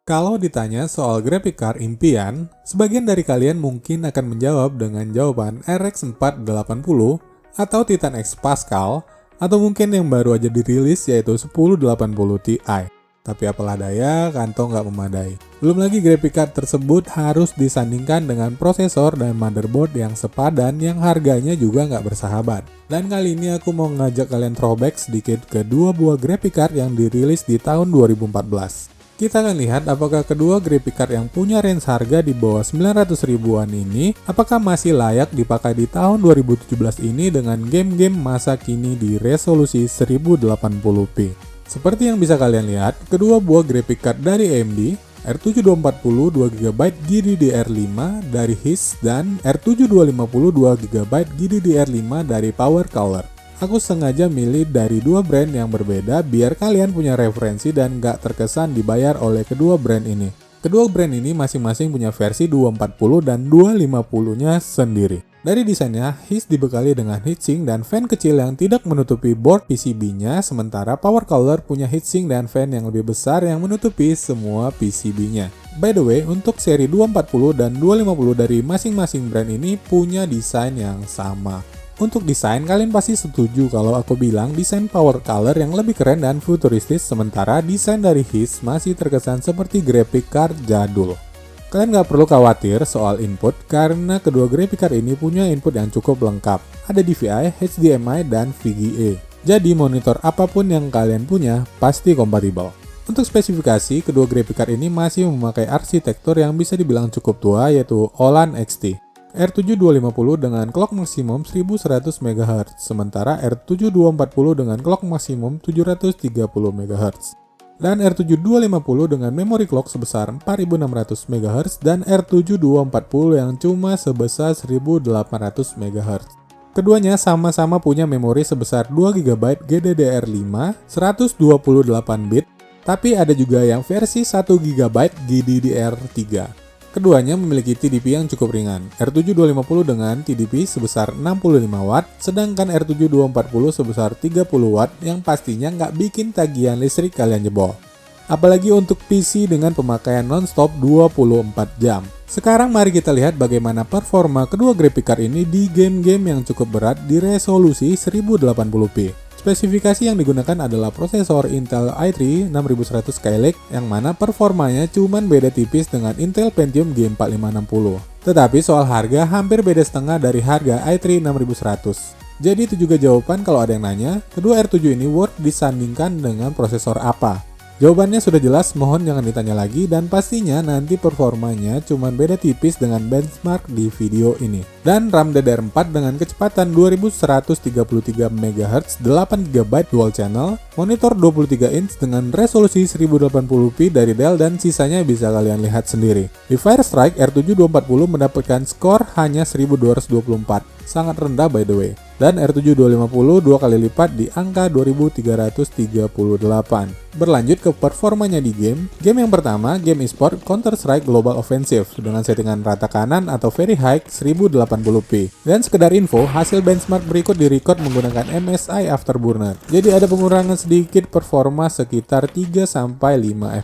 Kalau ditanya soal graphic card impian, sebagian dari kalian mungkin akan menjawab dengan jawaban RX 480 atau Titan X Pascal, atau mungkin yang baru aja dirilis yaitu 1080 Ti. Tapi apalah daya, kantong nggak memadai. Belum lagi graphic card tersebut harus disandingkan dengan prosesor dan motherboard yang sepadan yang harganya juga nggak bersahabat. Dan kali ini aku mau ngajak kalian throwback sedikit ke dua buah graphic card yang dirilis di tahun 2014. Kita akan lihat apakah kedua graphic card yang punya range harga di bawah 900 ribuan ini apakah masih layak dipakai di tahun 2017 ini dengan game-game masa kini di resolusi 1080p. Seperti yang bisa kalian lihat, kedua buah graphic card dari AMD, R7 240 2GB GDDR5 dari HIS dan R7 250 2GB GDDR5 dari PowerColor. Aku sengaja milih dari dua brand yang berbeda biar kalian punya referensi dan gak terkesan dibayar oleh kedua brand ini. Kedua brand ini masing-masing punya versi 240 dan 250-nya sendiri. Dari desainnya, HIS dibekali dengan heatsink dan fan kecil yang tidak menutupi board PCB-nya, sementara PowerColor punya heatsink dan fan yang lebih besar yang menutupi semua PCB-nya. By the way, untuk seri 240 dan 250 dari masing-masing brand ini punya desain yang sama. Untuk desain, kalian pasti setuju kalau aku bilang desain PowerColor yang lebih keren dan futuristis, sementara desain dari HIS masih terkesan seperti graphic card jadul. Kalian nggak perlu khawatir soal input karena kedua graphic card ini punya input yang cukup lengkap. Ada DVI, HDMI, dan VGA. Jadi monitor apapun yang kalian punya pasti kompatibel. Untuk spesifikasi, kedua graphic card ini masih memakai arsitektur yang bisa dibilang cukup tua yaitu Olan XT. R7 250 dengan clock maksimum 1100 MHz, sementara R7 240 dengan clock maksimum 730 MHz. Dan R7 250 dengan memory clock sebesar 4600 MHz dan R7 240 yang cuma sebesar 1800 MHz. Keduanya sama-sama punya memori sebesar 2GB GDDR5 128 bit, tapi ada juga yang versi 1GB GDDR3. Keduanya memiliki TDP yang cukup ringan, R7 250 dengan TDP sebesar 65 Watt, sedangkan R7 240 sebesar 30 Watt yang pastinya nggak bikin tagihan listrik kalian jebol. Apalagi untuk PC dengan pemakaian non-stop 24 jam. Sekarang mari kita lihat bagaimana performa kedua graphic card ini di game-game yang cukup berat di resolusi 1080p. Spesifikasi yang digunakan adalah prosesor Intel i3 6100 Skylake yang mana performanya cuman beda tipis dengan Intel Pentium G4560. Tetapi soal harga hampir beda setengah dari harga i3 6100. Jadi itu juga jawaban kalau ada yang nanya, kedua R7 ini worth disandingkan dengan prosesor apa? Jawabannya sudah jelas, mohon jangan ditanya lagi dan pastinya nanti performanya cuman beda tipis dengan benchmark di video ini. Dan RAM DDR4 dengan kecepatan 2133 MHz, 8GB dual channel, monitor 23 inch dengan resolusi 1080p dari Dell dan sisanya bisa kalian lihat sendiri. Di Firestrike, R7 240 mendapatkan skor hanya 1224, sangat rendah by the way. Dan R7 250 dua kali lipat di angka 2338. Berlanjut ke performanya di game yang pertama, game eSport Counter-Strike Global Offensive dengan settingan rata kanan atau very high 1080p. Dan sekedar info, hasil benchmark berikut direcord menggunakan MSI Afterburner. Jadi ada pengurangan sedikit performa sekitar 3-5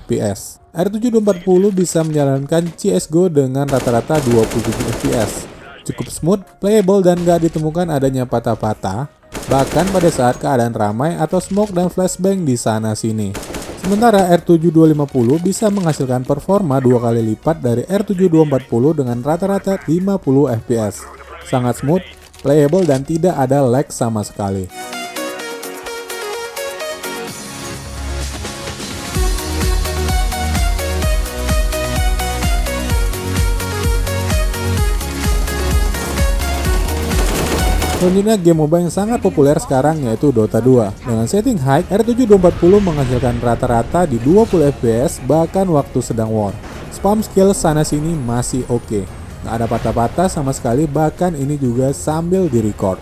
fps. R7 240 bisa menjalankan CSGO dengan rata-rata 27 fps. Cukup smooth, playable, dan gak ditemukan adanya patah-patah, bahkan pada saat keadaan ramai atau smoke dan flashbang di sana-sini. Sementara R7 250 bisa menghasilkan performa dua kali lipat dari R7 240 dengan rata-rata 50 fps. Sangat smooth, playable, dan tidak ada lag sama sekali. Selanjutnya game MOBA yang sangat populer sekarang yaitu Dota 2. Dengan setting high, R7 240 menghasilkan rata-rata di 20 fps bahkan waktu sedang war. Spam skill sana-sini masih oke. Nggak ada patah-patah sama sekali, bahkan ini juga sambil di-record.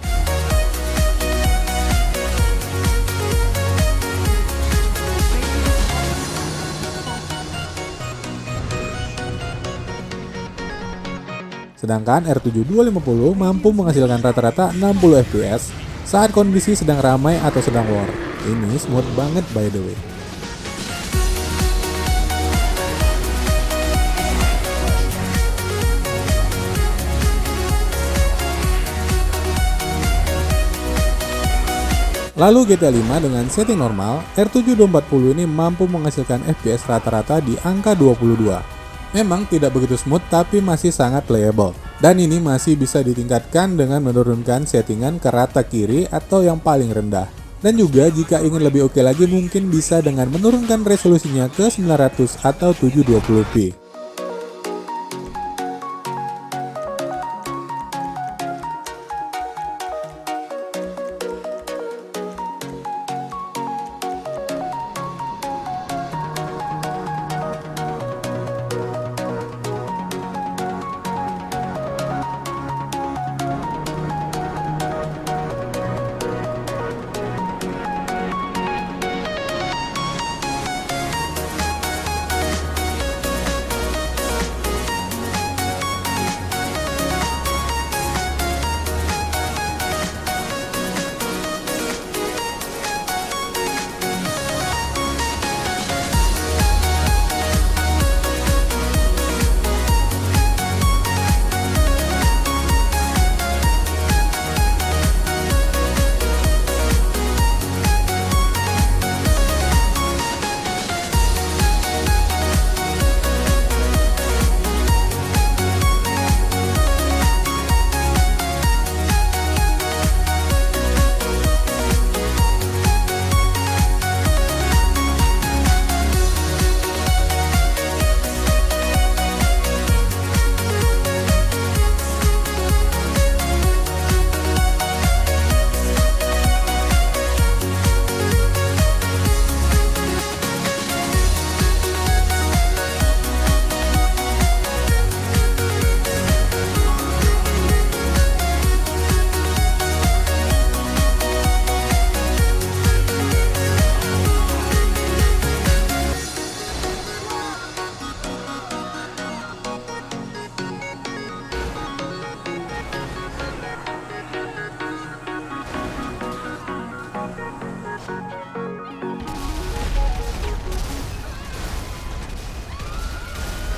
Sedangkan R7 250 mampu menghasilkan rata-rata 60 fps saat kondisi sedang ramai atau sedang war. Ini smooth banget by the way. Lalu GTA 5 dengan setting normal, R7 240 ini mampu menghasilkan FPS rata-rata di angka 22. Memang tidak begitu smooth tapi masih sangat playable. Dan ini masih bisa ditingkatkan dengan menurunkan settingan ke rata kiri atau yang paling rendah. Dan juga jika ingin lebih oke lagi mungkin bisa dengan menurunkan resolusinya ke 900 atau 720p.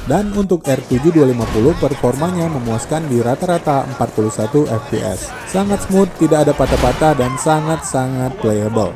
Dan untuk R7 250 performanya memuaskan di rata-rata 41 fps. Sangat smooth, tidak ada patah-patah dan sangat-sangat playable.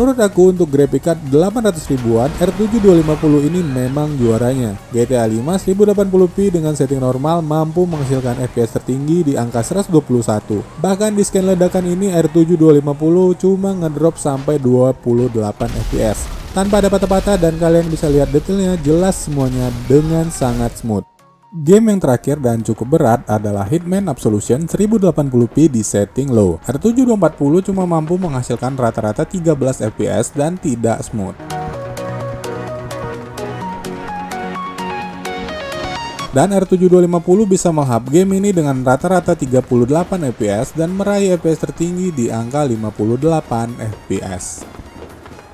Menurut aku untuk graphic card 800 ribuan, R7 250 ini memang juaranya. GTA 5 1080p dengan setting normal mampu menghasilkan FPS tertinggi di angka 121. Bahkan di scan ledakan ini R7 250 cuma ngedrop sampai 28 FPS. Tanpa ada patah-patah dan kalian bisa lihat detailnya jelas semuanya dengan sangat smooth. Game yang terakhir dan cukup berat adalah Hitman Absolution 1080p di setting low. R7 240 cuma mampu menghasilkan rata-rata 13 fps dan tidak smooth. Dan R7 250 bisa melahap game ini dengan rata-rata 38 fps dan meraih fps tertinggi di angka 58 fps.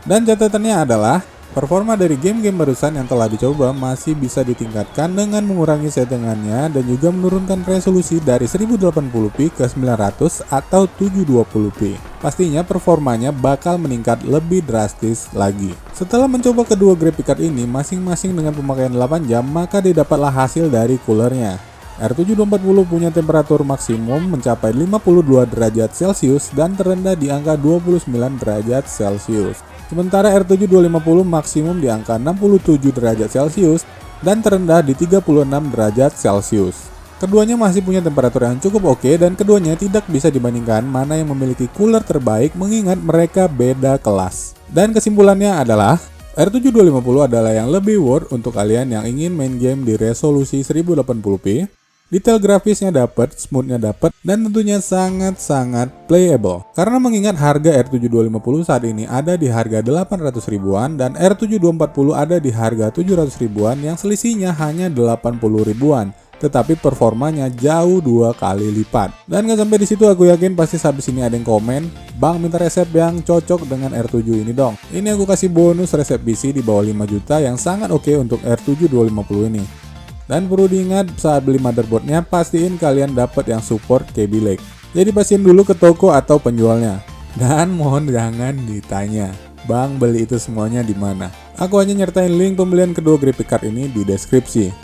Dan catatannya adalah performa dari game-game barusan yang telah dicoba masih bisa ditingkatkan dengan mengurangi settingannya dan juga menurunkan resolusi dari 1080p ke 900 atau 720p. Pastinya performanya bakal meningkat lebih drastis lagi. Setelah mencoba kedua graphic card ini masing-masing dengan pemakaian 8 jam, maka didapatlah hasil dari coolernya. R7 240 punya temperatur maksimum mencapai 52 derajat Celcius dan terendah di angka 29 derajat Celcius. Sementara R7 250 maksimum di angka 67 derajat Celcius dan terendah di 36 derajat Celcius. Keduanya masih punya temperatur yang cukup oke dan keduanya tidak bisa dibandingkan mana yang memiliki cooler terbaik mengingat mereka beda kelas. Dan kesimpulannya adalah R7 250 adalah yang lebih worth untuk kalian yang ingin main game di resolusi 1080p. Detail grafisnya dapat, smoothnya dapat, dan tentunya sangat-sangat playable. Karena mengingat harga R7 250 saat ini ada di harga 800 ribuan dan R7 240 ada di harga 700 ribuan yang selisihnya hanya 80 ribuan. Tetapi performanya jauh 2 kali lipat. Dan gak sampai di situ, aku yakin pasti habis ini ada yang komen, "Bang, minta resep yang cocok dengan R7 ini dong." Ini aku kasih bonus resep PC di bawah 5 juta yang sangat oke untuk R7 250 ini. Dan perlu diingat saat beli motherboardnya, pastiin kalian dapat yang support Kaby Lake. Jadi pastiin dulu ke toko atau penjualnya. Dan mohon jangan ditanya, "Bang, beli itu semuanya di mana?" Aku hanya nyertain link pembelian kedua graphic card ini di deskripsi.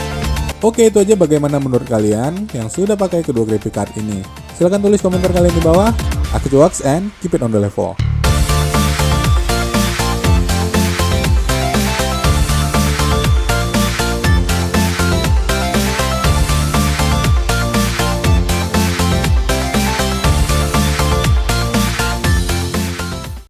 Oke, itu aja bagaimana menurut kalian yang sudah pakai kedua graphic card ini. Silahkan tulis komentar kalian di bawah. Aku Cuaks and keep it on the level.